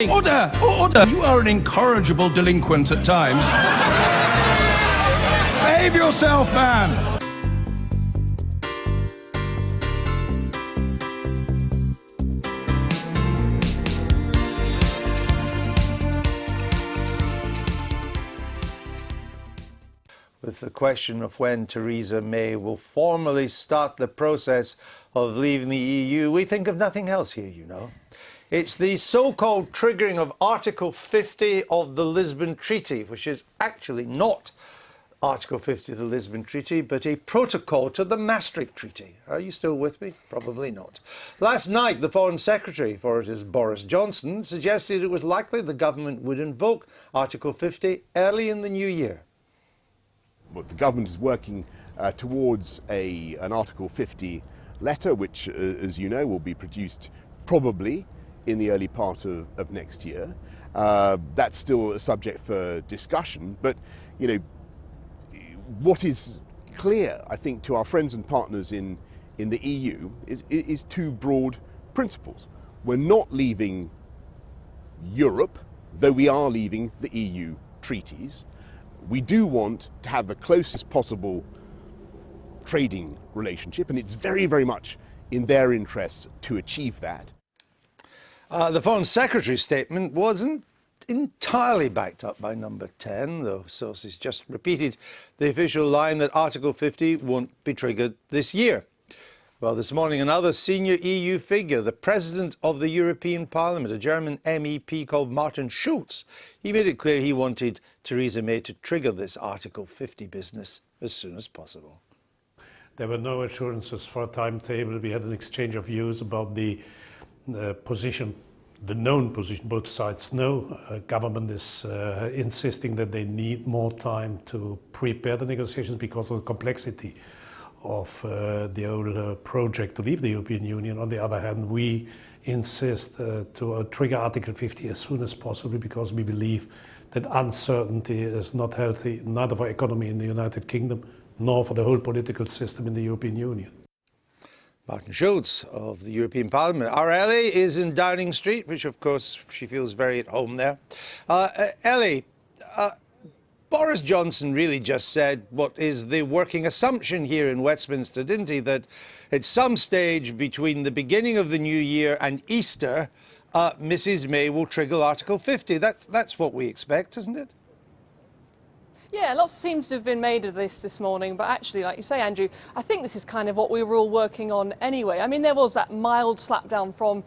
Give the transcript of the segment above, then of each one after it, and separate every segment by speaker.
Speaker 1: Order! Order! You are an incorrigible delinquent at times. Behave yourself, man!
Speaker 2: With the question of when Theresa May will formally start the process of leaving the EU, we think of nothing else here, you know. It's the so-called triggering of Article 50 of the Lisbon Treaty, which is actually not Article 50 of the Lisbon Treaty, but a protocol to the Maastricht Treaty. Are you still with me? Probably not. Last night, the Foreign Secretary, for it is Boris Johnson, suggested it was likely the government would invoke Article 50 early in the new year.
Speaker 3: Well, the government is working towards an Article 50 letter, which, as you know, will be produced probably in the early part of next year. That's still a subject for discussion, but, you know, what is clear, I think, to our friends and partners in the EU is two broad principles. We're not leaving Europe, though we are leaving the EU treaties. We do want to have the closest possible trading relationship, and it's very, very much in their interests to achieve that.
Speaker 2: The Foreign Secretary's statement wasn't entirely backed up by Number 10, though sources just repeated the official line that Article 50 won't be triggered this year. Well, this morning, another senior EU figure, the President of the European Parliament, a German MEP called Martin Schulz, he made it clear he wanted Theresa May to trigger this Article 50 business as soon as possible.
Speaker 4: There were no assurances for a timetable. We had an exchange of views about the position, the known position. Both sides know. Government is insisting that they need more time to prepare the negotiations because of the complexity of the whole project to leave the European Union. On the other hand, we insist to trigger Article 50 as soon as possible because we believe that uncertainty is not healthy, neither for economy in the United Kingdom nor for the whole political system in the European Union.
Speaker 2: Martin Schulz of the European Parliament. Our Ellie is in Downing Street, which of course she feels very at home there. Ellie, Boris Johnson really just said what is the working assumption here in Westminster, didn't he? That at some stage between the beginning of the new year and Easter, Mrs May will trigger Article 50. That's what we expect, isn't it?
Speaker 5: Yeah, lots seems to have been made of this morning, but actually, like you say, Andrew, I think this is kind of what we were all working on anyway. I mean, there was that mild slapdown from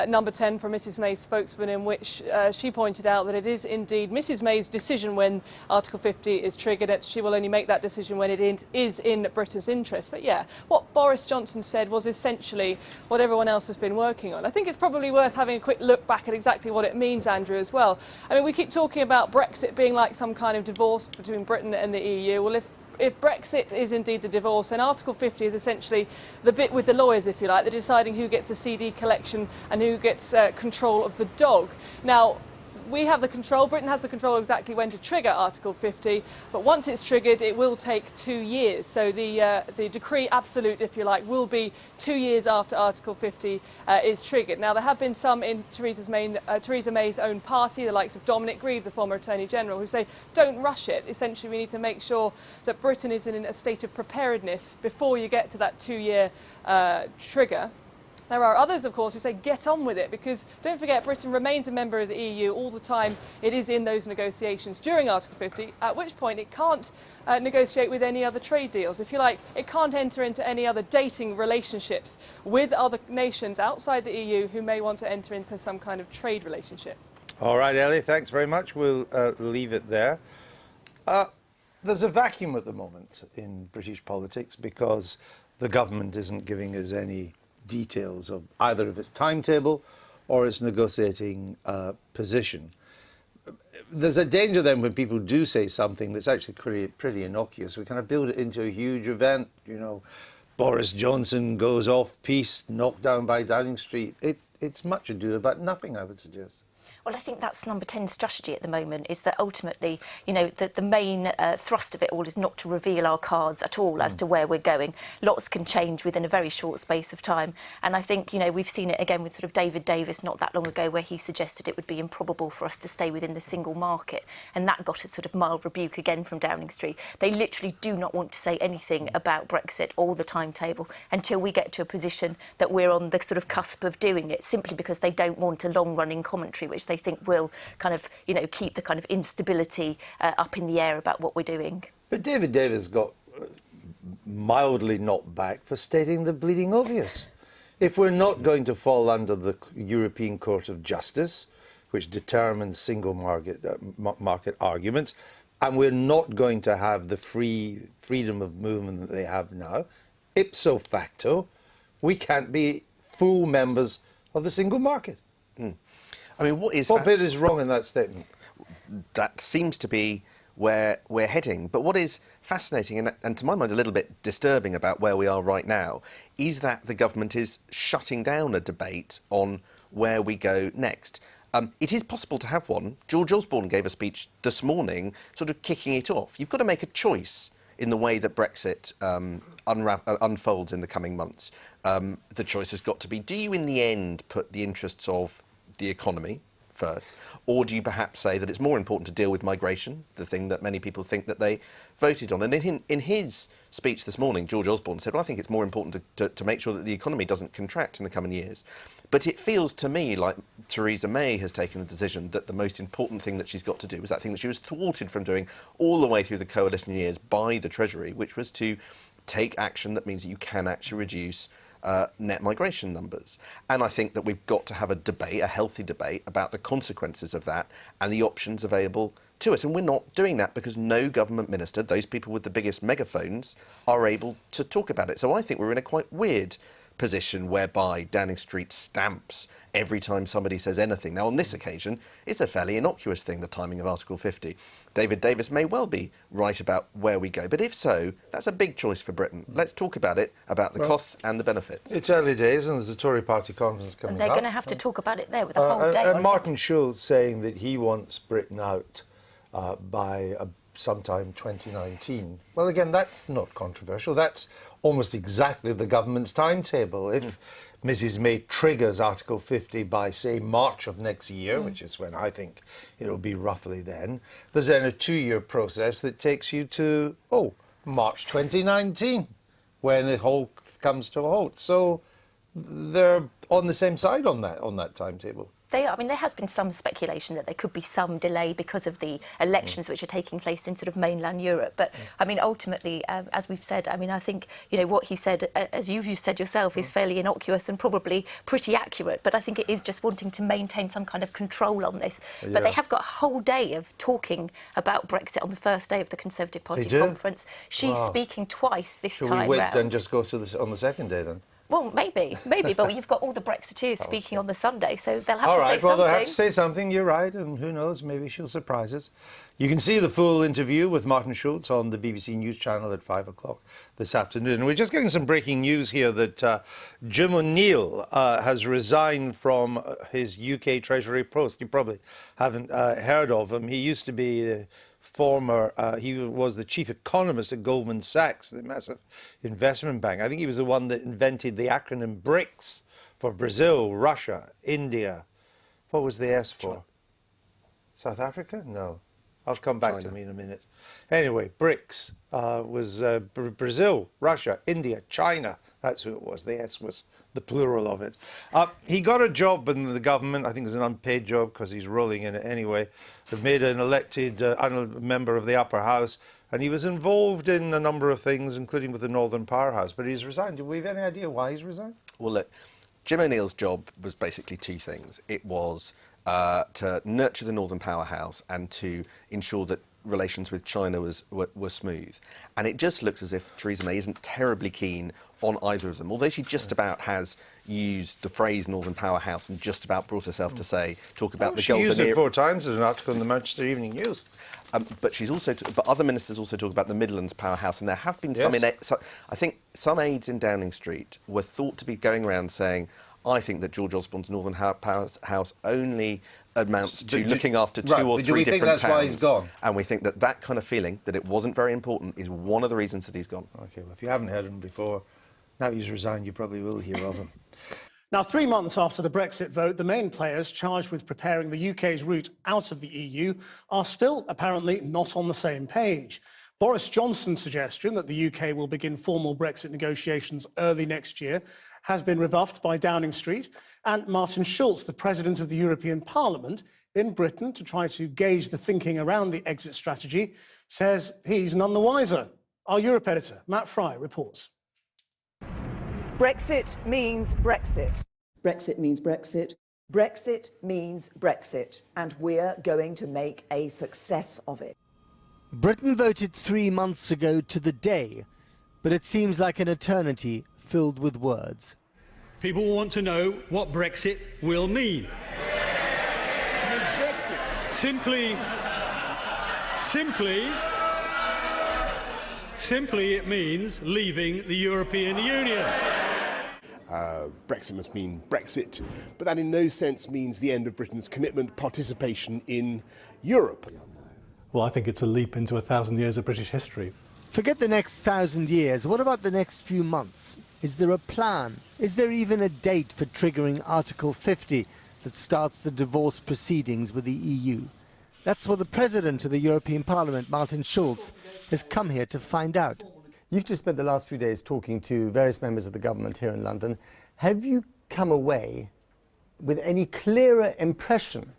Speaker 5: Number 10 from Mrs May's spokesman in which she pointed out that it is indeed Mrs May's decision when Article 50 is triggered, that she will only make that decision when it is in Britain's interest. But yeah, what Boris Johnson said was essentially what everyone else has been working on. I think it's probably worth having a quick look back at exactly what it means, Andrew, as well. I mean, we keep talking about Brexit being like some kind of divorce between Britain and the EU. Well, if Brexit is indeed the divorce, then Article 50 is essentially the bit with the lawyers, if you like. They're deciding who gets the CD collection and who gets control of the dog. Now, we have the control, Britain has the control exactly when to trigger Article 50, but once it's triggered, it will take 2 years. So the decree absolute, if you like, will be 2 years after Article 50 is triggered. Now, there have been some in Theresa May's own party, the likes of Dominic Grieve, the former Attorney General, who say, don't rush it. Essentially, we need to make sure that Britain is in a state of preparedness before you get to that 2-year trigger. There are others, of course, who say get on with it because, don't forget, Britain remains a member of the EU all the time. It is in those negotiations during Article 50, at which point it can't negotiate with any other trade deals. If you like, it can't enter into any other dating relationships with other nations outside the EU who may want to enter into some kind of trade relationship.
Speaker 2: All right, Ellie, thanks very much. We'll leave it there. There's a vacuum at the moment in British politics because the government isn't giving us any details of either of its timetable or its negotiating position. There's a danger then when people do say something that's actually pretty innocuous. We kind of build it into a huge event, you know, Boris Johnson goes off piste, knocked down by Downing Street. It's much ado about nothing, I would suggest.
Speaker 6: Well, I think that's Number 10's strategy at the moment, is that ultimately, you know, the main thrust of it all is not to reveal our cards at all as to where we're going. Lots can change within a very short space of time. And I think, you know, we've seen it again with sort of David Davis not that long ago, where he suggested it would be improbable for us to stay within the single market. And that got a sort of mild rebuke again from Downing Street. They literally do not want to say anything about Brexit or the timetable until we get to a position that we're on the sort of cusp of doing it, simply because they don't want a long-running commentary, which they think will kind of, you know, keep the kind of instability up in the air about what we're doing.
Speaker 2: But David Davis got mildly knocked back for stating the bleeding obvious. If we're not going to fall under the European Court of Justice, which determines single market arguments, and we're not going to have the freedom of movement that they have now, ipso facto, we can't be full members of the single market.
Speaker 7: I mean, what
Speaker 2: bit is wrong in that statement?
Speaker 7: That seems to be where we're heading. But what is fascinating and to my mind a little bit disturbing about where we are right now is that the government is shutting down a debate on where we go next. It is possible to have one. George Osborne gave a speech this morning sort of kicking it off. You've got to make a choice in the way that Brexit unfolds in the coming months. The choice has got to be, do you in the end put the interests of the economy first, or do you perhaps say that it's more important to deal with migration, the thing that many people think that they voted on? And in his speech this morning, George Osborne said, well, I think it's more important to make sure that the economy doesn't contract in the coming years. But it feels to me like Theresa May has taken the decision that the most important thing that she's got to do is that thing that she was thwarted from doing all the way through the coalition years by the Treasury, which was to take action that means that you can actually reduce net migration numbers. And I think that we've got to have a debate, a healthy debate, about the consequences of that and the options available to us. And we're not doing that because no government minister, those people with the biggest megaphones, are able to talk about it. So I think we're in a quite weird position whereby Downing Street stamps every time somebody says anything. Now, on this occasion, it's a fairly innocuous thing, the timing of Article 50. David Davis may well be right about where we go, but if so, that's a big choice for Britain. Let's talk about it, about the costs and the benefits.
Speaker 2: It's early days and there's a Tory party conference coming up.
Speaker 6: And they're going to have to talk about it there with a whole day.
Speaker 2: And Martin Schulz saying that he wants Britain out by sometime 2019. Well, again, that's not controversial. That's almost exactly the government's timetable. If Mrs May triggers Article 50 by, say, March of next year, which is when I think it'll be roughly then, there's then a 2-year process that takes you to, March 2019, when it all comes to a halt. So they're on the same side on that timetable.
Speaker 6: They are. I mean, there has been some speculation that there could be some delay because of the elections which are taking place in sort of mainland Europe. But, I mean, ultimately, as we've said, I mean, I think, you know, what he said, as you've said yourself, is fairly innocuous and probably pretty accurate. But I think it is just wanting to maintain some kind of control on this. Yeah. But they have got a whole day of talking about Brexit on the first day of the Conservative Party conference. She's speaking twice this time round.
Speaker 2: Should we wait and just go to on the second day then?
Speaker 6: Well, maybe, but you've got all the Brexiteers speaking on the Sunday, so they'll have to say something.
Speaker 2: All right, well, they'll have to say something, you're right, and who knows, maybe she'll surprise us. You can see the full interview with Martin Schulz on the BBC News channel at 5 o'clock this afternoon. And we're just getting some breaking news here that Jim O'Neill has resigned from his UK Treasury post. You probably haven't heard of him. He used to be he was the chief economist at Goldman Sachs, the massive investment bank. I think he was the one that invented the acronym BRICS for Brazil, Russia, India. What was the S for? China. South Africa? No. I'll come back to me in a minute. Anyway, BRICS was Brazil, Russia, India, China. That's who it was. The S was the plural of it. He got a job in the government. I think it's an unpaid job because he's rolling in it anyway. They've made an elected member of the upper house, and he was involved in a number of things, including with the Northern Powerhouse. But he's resigned. Do we have any idea why he's resigned?
Speaker 7: Well, look, Jim O'Neill's job was basically two things. It was to nurture the Northern Powerhouse and to ensure that relations with China were smooth. And it just looks as if Theresa May isn't terribly keen on either of them, although she just about has used the phrase Northern Powerhouse and just about brought herself to talk about the golden era.
Speaker 2: She used it 4 times in an article in the Manchester Evening News.
Speaker 7: But she's also, but other ministers also talk about the Midlands Powerhouse, and there have been some. I think some aides in Street were thought to be going around saying, I think that George Osborne's Northern Powerhouse only amounts to
Speaker 2: But
Speaker 7: looking after two
Speaker 2: right,
Speaker 7: or
Speaker 2: but do
Speaker 7: three
Speaker 2: we think
Speaker 7: different
Speaker 2: that's why he's
Speaker 7: towns.
Speaker 2: gone?
Speaker 7: And we think that that kind of feeling, that it wasn't very important, is one of the reasons that he's gone.
Speaker 2: OK, well, if you haven't heard him before, now he's resigned, you probably will hear of him.
Speaker 8: Now, 3 months after the Brexit vote, the main players charged with preparing the UK's route out of the EU are still apparently not on the same page. Boris Johnson's suggestion that the UK will begin formal Brexit negotiations early next year has been rebuffed by Downing Street, and Martin Schulz, the President of the European Parliament in Britain, to try to gauge the thinking around the exit strategy, says he's none the wiser. Our Europe editor, Matt Fry, reports.
Speaker 9: Brexit means Brexit.
Speaker 10: Brexit means Brexit.
Speaker 9: Brexit means Brexit, and we're going to make a success of it.
Speaker 11: Britain voted 3 months ago to the day, but it seems like an eternity filled with words.
Speaker 12: People want to know what Brexit will mean. Simply, it means leaving the European Union.
Speaker 3: Brexit must mean Brexit, but that in no sense means the end of Britain's commitment, participation in Europe.
Speaker 13: Well, I think it's a leap into 1,000 years of British history.
Speaker 11: Forget the next 1,000 years. What about the next few months? Is there a plan? Is there even a date for triggering Article 50 that starts the divorce proceedings with the EU? That's what the President of the European Parliament, Martin Schulz, has come here to find out.
Speaker 14: You've just spent the last few days talking to various members of the government here in London. Have you come away with any clearer impression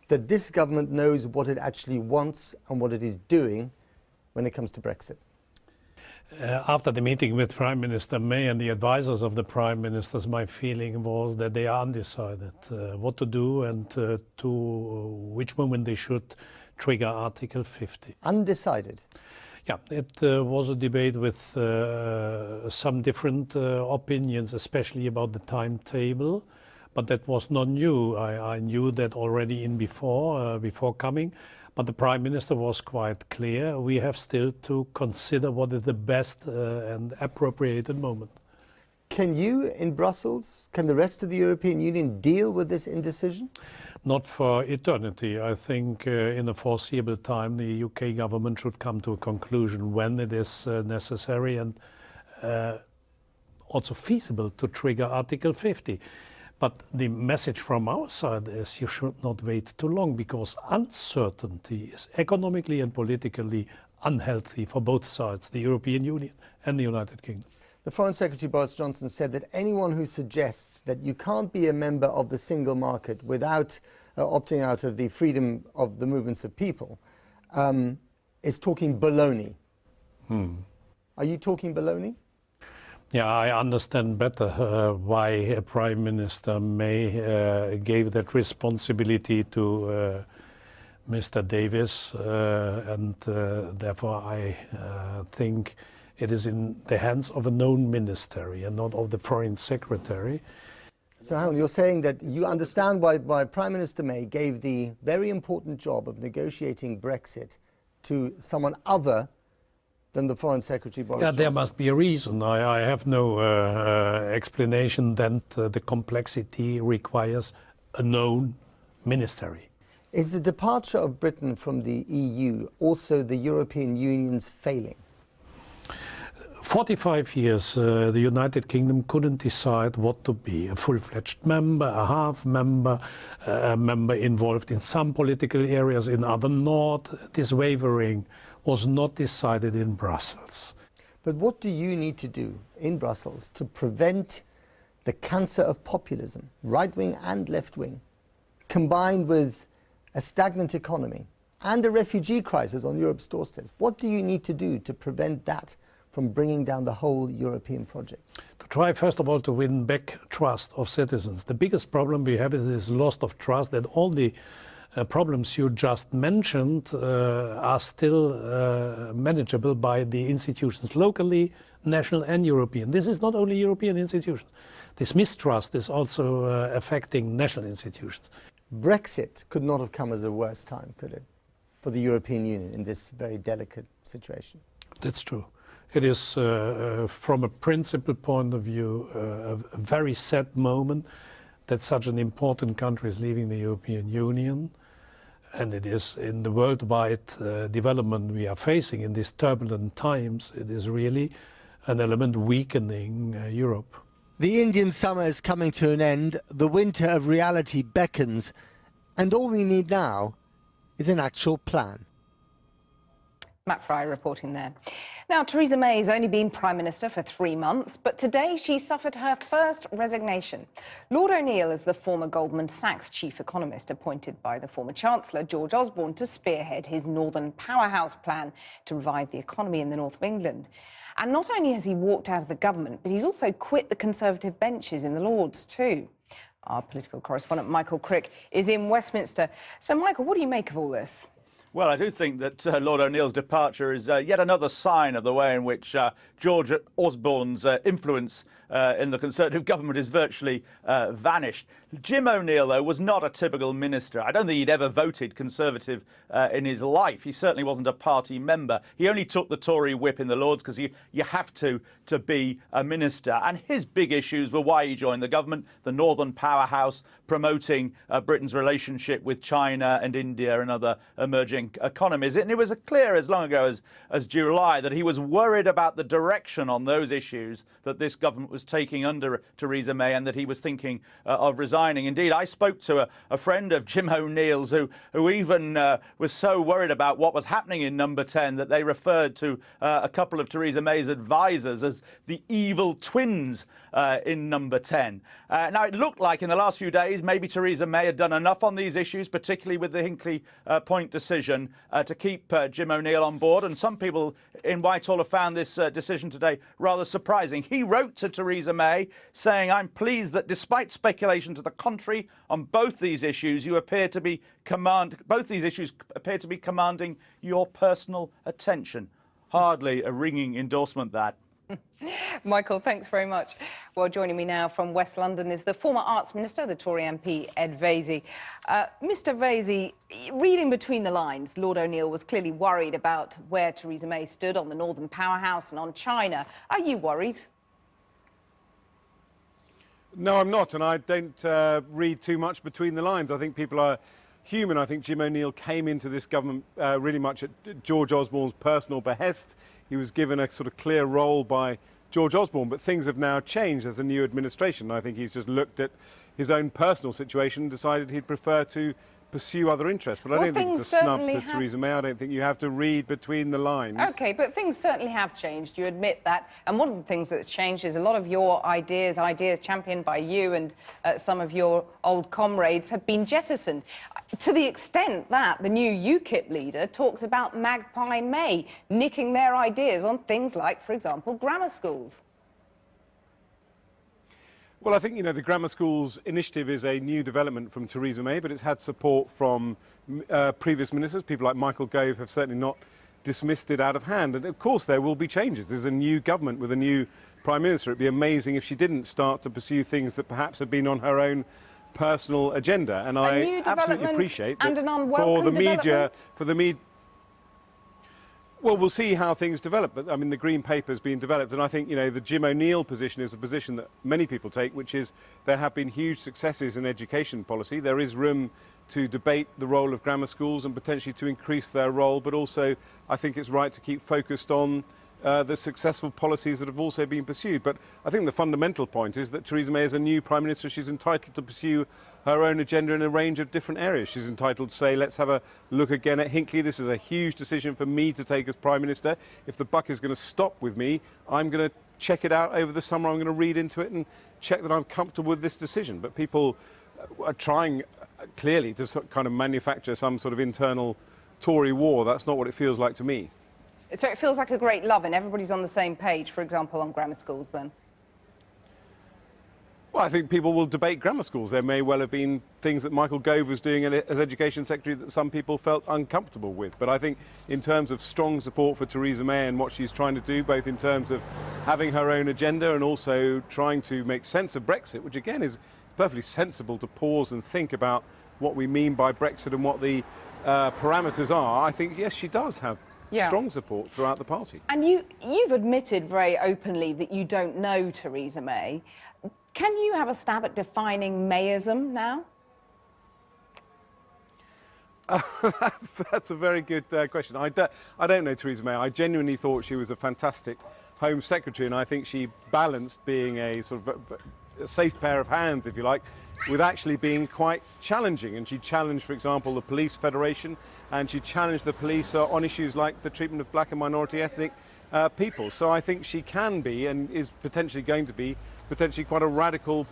Speaker 14: that this government knows what it actually wants and what it is doing when it comes to Brexit?
Speaker 4: After the meeting with Prime Minister May and the advisors of the Prime Ministers, my feeling was that they are undecided what to do and to which moment they should trigger Article 50.
Speaker 14: Undecided?
Speaker 4: Yeah, it was a debate with some different opinions, especially about the timetable, but that was not new. I knew that already before coming, but the Prime Minister was quite clear. We have still to consider what is the best and appropriate moment.
Speaker 14: Can you, in Brussels, can the rest of the European Union deal with this indecision?
Speaker 4: Not for eternity. I think in a foreseeable time the UK government should come to a conclusion when it is necessary and also feasible to trigger Article 50. But the message from our side is you should not wait too long, because uncertainty is economically and politically unhealthy for both sides, the European Union and the United Kingdom.
Speaker 14: The Foreign Secretary Boris Johnson said that anyone who suggests that you can't be a member of the single market without opting out of the freedom of the movements of people is talking baloney. Are you talking baloney?
Speaker 4: Yeah, I understand better why Prime Minister May gave that responsibility to Mr. Davis, and therefore I think it is in the hands of a known ministry and not of the Foreign Secretary.
Speaker 14: So hang on, you're saying that you understand why Prime Minister May gave the very important job of negotiating Brexit to someone other than the Foreign Secretary Boris Johnson?
Speaker 4: There must be a reason. I have no explanation that the complexity requires a known ministry.
Speaker 14: Is the departure of Britain from the EU also the European Union's failing?
Speaker 4: 45 years, the United Kingdom couldn't decide what to be, a full-fledged member, a half member, a member involved in some political areas, in other not. This wavering was not decided in Brussels.
Speaker 14: But what do you need to do in Brussels to prevent the cancer of populism, right-wing and left-wing, combined with a stagnant economy and a refugee crisis on Europe's doorstep? What do you need to do to prevent that from bringing down the whole European project?
Speaker 4: To try, first of all, to win back trust of citizens. The biggest problem we have is this loss of trust, that all the problems you just mentioned are still manageable by the institutions locally, national and European. This is not only European institutions. This mistrust is also affecting national institutions.
Speaker 14: Brexit could not have come at a worse time, could it, for the European Union in this very delicate situation?
Speaker 4: That's true. It is, from a principle point of view, a very sad moment. that such an important country is leaving the European Union, and it is in the worldwide development we are facing in these turbulent times, it is really an element weakening Europe.
Speaker 11: The Indian summer is coming to an end, the winter of reality beckons, and all we need now is an actual plan.
Speaker 15: Matt Fry reporting there. Now, Theresa May has only been Prime Minister for 3 months, but today she suffered her first resignation. Lord O'Neill is the former Goldman Sachs chief economist appointed by the former Chancellor, George Osborne, to spearhead his Northern Powerhouse plan to revive the economy in the north of England. And not only has he walked out of the government, but he's also quit the Conservative benches in the Lords too. Our political correspondent, Michael Crick, is in Westminster. So, Michael, what do you make of all this?
Speaker 16: Well, I do think that Lord O'Neill's departure is yet another sign of the way in which George Osborne's influence in the Conservative government is virtually vanished. Jim O'Neill, though, was not a typical minister. I don't think he'd ever voted Conservative in his life. He certainly wasn't a party member. He only took the Tory whip in the Lords because you have to be a minister. And his big issues were why he joined the government, the Northern Powerhouse, promoting Britain's relationship with China and India and other emerging economies. And it was clear as long ago as July that he was worried about the direction on those issues that this government was taking under Theresa May, and that he was thinking of resigning. Indeed, I spoke to a friend of Jim O'Neill's who even was so worried about what was happening in Number 10 that they referred to a couple of Theresa May's advisors as the evil twins in Number 10. Now, it looked like in the last few days maybe Theresa May had done enough on these issues, particularly with the Hinkley Point decision, to keep Jim O'Neill on board. And some people in Whitehall have found this decision today rather surprising. He wrote to Theresa May saying, "I'm pleased that despite speculation to the contrary on both these issues, both these issues appear to be commanding your personal attention." Hardly a ringing endorsement, that.
Speaker 15: Michael, thanks very much. Well, joining me now from West London is the former Arts Minister, the Tory MP, Ed Vaizey. Mr Vaizey, reading between the lines, Lord O'Neill was clearly worried about where Theresa May stood on the Northern Powerhouse and on China. Are you worried?
Speaker 17: No, I'm not, and I don't read too much between the lines. I think people are human. I think Jim O'Neill came into this government really much at George Osborne's personal behest. He was given a sort of clear role by George Osborne, but things have now changed. There's a new administration. I think he's just looked at his own personal situation and decided he'd prefer to pursue other interests. But I don't think it's a snub to Theresa May. I don't think you have to read between the lines.
Speaker 15: OK, but things certainly have changed. You admit that. And one of the things that's changed is a lot of your ideas championed by you and some of your old comrades, have been jettisoned. To the extent that the new UKIP leader talks about Magpie May nicking their ideas on things like, for example, grammar schools.
Speaker 17: Well, I think, you know, the grammar schools initiative is a new development from Theresa May, but it's had support from previous ministers. People like Michael Gove have certainly not dismissed it out of hand. And of course there will be changes. There's a new government with a new Prime Minister. It'd be amazing if she didn't start to pursue things that perhaps have been on her own personal agenda. And I absolutely appreciate that for the media, well, we'll see how things develop, but I mean, the Green Paper is being developed, and I think, you know, the Jim O'Neill position is a position that many people take, which is there have been huge successes in education policy. There is room to debate the role of grammar schools and potentially to increase their role, but also I think it's right to keep focused on the successful policies that have also been pursued. But I think the fundamental point is that Theresa May is a new Prime Minister. She's entitled to pursue her own agenda in a range of different areas. She's entitled to say, let's have a look again at Hinkley. This is a huge decision for me to take as Prime Minister. If the buck is going to stop with me, I'm going to check it out over the summer. I'm going to read into it and check that I'm comfortable with this decision. But people are trying clearly to kind of manufacture some sort of internal Tory war. That's not what it feels like to me.
Speaker 15: So it feels like a great love and everybody's on the same page, for example, on grammar schools then?
Speaker 17: Well, I think people will debate grammar schools. There may well have been things that Michael Gove was doing as Education Secretary that some people felt uncomfortable with. But I think in terms of strong support for Theresa May and what she's trying to do, both in terms of having her own agenda and also trying to make sense of Brexit, which again is perfectly sensible to pause and think about what we mean by Brexit and what the parameters are, I think, yes, she does have strong support throughout the party.
Speaker 15: And you've admitted very openly that you don't know Theresa May. Can you have a stab at defining Mayism now?
Speaker 17: That's a very good question. I don't know Theresa May. I genuinely thought she was a fantastic Home Secretary, and I think she balanced being a sort of a safe pair of hands, if you like, with actually being quite challenging. And she challenged, for example, the Police Federation, and she challenged the police on issues like the treatment of black and minority ethnic people. So I think she can be, and is potentially going to be, potentially quite a radical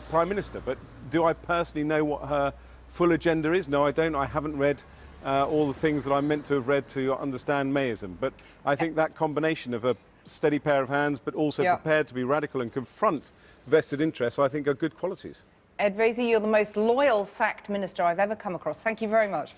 Speaker 17: Prime Minister. But do I personally know what her full agenda is? No, I don't. I haven't read all the things that I'm meant to have read to understand Mayism. But I think that combination of a steady pair of hands, but also prepared to be radical and confront vested interests, I think are good qualities.
Speaker 15: Ed Vaizey, you're the most loyal sacked minister I've ever come across. Thank you very much.